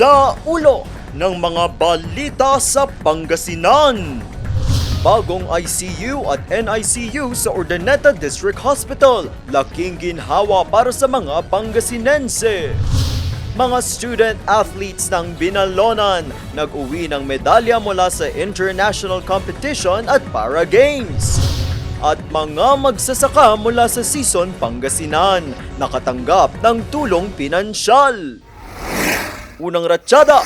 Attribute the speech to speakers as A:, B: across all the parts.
A: Sa ulo ng mga balita sa Pangasinan. Bagong ICU at NICU sa Urdaneta District Hospital. Laking ginhawa para sa mga Pangasinense. Mga student athletes ng Binalonan nag-uwi ng medalya mula sa international competition at para games. At mga magsasaka mula sa Season Pangasinan nakatanggap ng tulong pinansyal. Unang ratsada,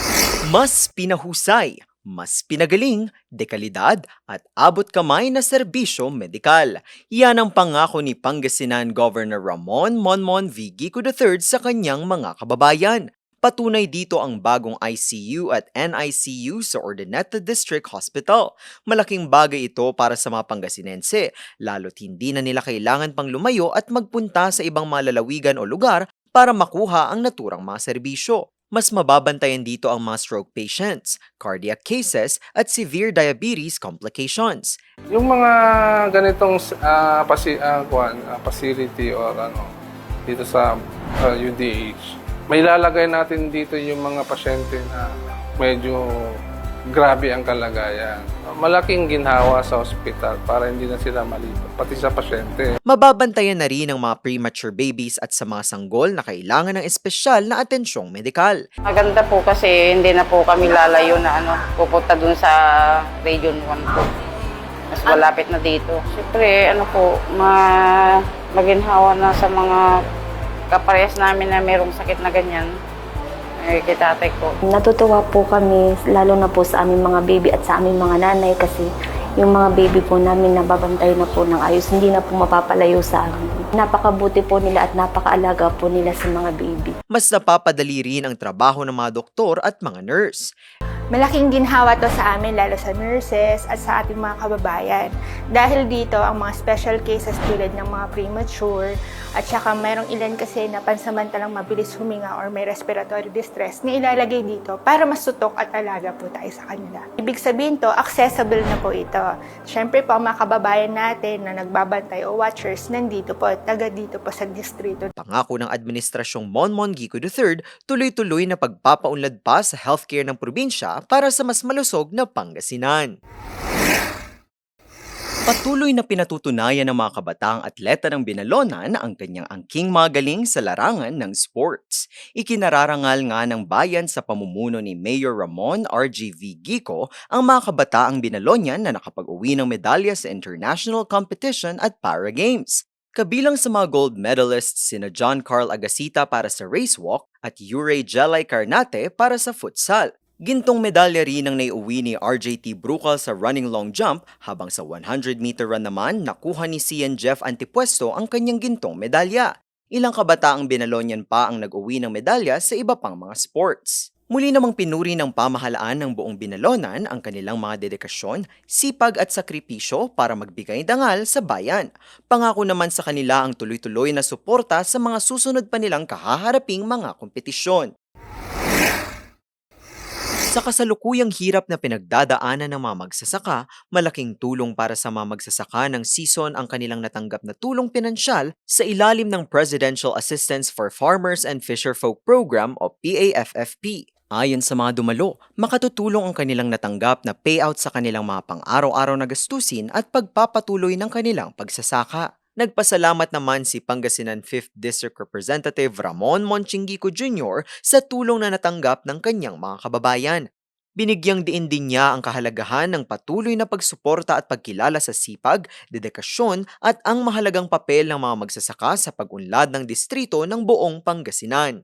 A: mas pinahusay, mas pinagaling, dekalidad at abot kamay na serbisyo medikal. Yan ang pangako ni Pangasinan Governor Ramon Monmon V. Gico III sa kanyang mga kababayan. Patunay dito ang bagong ICU at NICU sa Urdaneta District Hospital. Malaking bagay ito para sa mga Pangasinense, lalo't hindi na nila kailangan pang lumayo at magpunta sa ibang malalawigan o lugar para makuha ang naturang mga serbisyo. Mas mababantayan dito ang mga stroke patients, cardiac cases at severe diabetes complications.
B: Yung mga ganitong facility or dito sa UDH, may lalagay natin dito yung mga pasyente na medyo grabe ang kalagayan. Malaking ginhawa sa ospital para hindi na sila malito, pati sa pasyente.
A: Mababantayan na rin ang mga premature babies at sa mga sanggol na kailangan ng espesyal na atensyong medikal.
C: Maganda po kasi hindi na po kami lalayo na pupunta dun sa Region 1 po. Mas malapit na dito. Siyempre, maginhawa na sa mga kaparehas namin na mayroong sakit na ganyan. Kitatay ko.
D: Natutuwa po kami, lalo na po sa aming mga baby at sa aming mga nanay kasi yung mga baby po namin nababantay na po ng ayos, hindi na po mapapalayo sa amin. Napakabuti po nila at napakaalaga po nila sa mga baby.
A: Mas napapadali rin ang trabaho ng mga doktor at mga nurse.
E: Malaking ginhawa to sa amin, lalo sa nurses at sa ating mga kababayan. Dahil dito, ang mga special cases tulad ng mga premature at saka mayroong ilan kasi na pansamantalang mabilis huminga or may respiratory distress na ilalagay dito para mas tutok at alaga po tayo sa kanila. Ibig sabihin to, accessible na po ito. Siyempre po, ang mga kababayan natin na nagbabantay o watchers nandito po, taga dito po sa distrito.
A: Pangako ng Administrasyong Monmon Gico III, tuloy-tuloy na pagpapaunlad pa sa healthcare ng probinsya para sa mas malusog na Pangasinan. Patuloy na pinatutunayan ng mga kabataang atleta ng Binalonan ang kanyang angking magaling sa larangan ng sports. Ikinararangal nga ng bayan sa pamumuno ni Mayor Ramon R.G.V. Gico ang mga kabataang Binalonian na nakapag-uwi ng medalya sa international competition at para games. Kabilang sa mga gold medalists sina John Carl Agasita para sa racewalk at Yurey Jelay Carnate para sa futsal. Gintong medalya rin ang naiuwi ni RJT Brucal sa running long jump habang sa 100-meter run naman nakuha ni Cian Jeff Antipuesto ang kanyang gintong medalya. Ilang kabataang Binalonian pa ang nag-uwi ng medalya sa iba pang mga sports. Muli namang pinuri ng pamahalaan ng buong Binalonan ang kanilang mga dedikasyon, sipag at sakripisyo para magbigay dangal sa bayan. Pangako naman sa kanila ang tuloy-tuloy na suporta sa mga susunod pa nilang kahaharaping mga kompetisyon. Sa kasalukuyang hirap na pinagdadaanan ng mga magsasaka, malaking tulong para sa mga magsasaka ng season ang kanilang natanggap na tulong pinansyal sa ilalim ng Presidential Assistance for Farmers and Fisherfolk Program o PAFFP. Ayon sa mga dumalo, makatutulong ang kanilang natanggap na payout sa kanilang mga pang-araw-araw na gastusin at pagpapatuloy ng kanilang pagsasaka. Nagpasalamat naman si Pangasinan 5th District Representative Ramon Monchingico Jr. sa tulong na natanggap ng kanyang mga kababayan. Binigyang diin din niya ang kahalagahan ng patuloy na pagsuporta at pagkilala sa sipag, dedikasyon at ang mahalagang papel ng mga magsasaka sa pag-unlad ng distrito ng buong Pangasinan.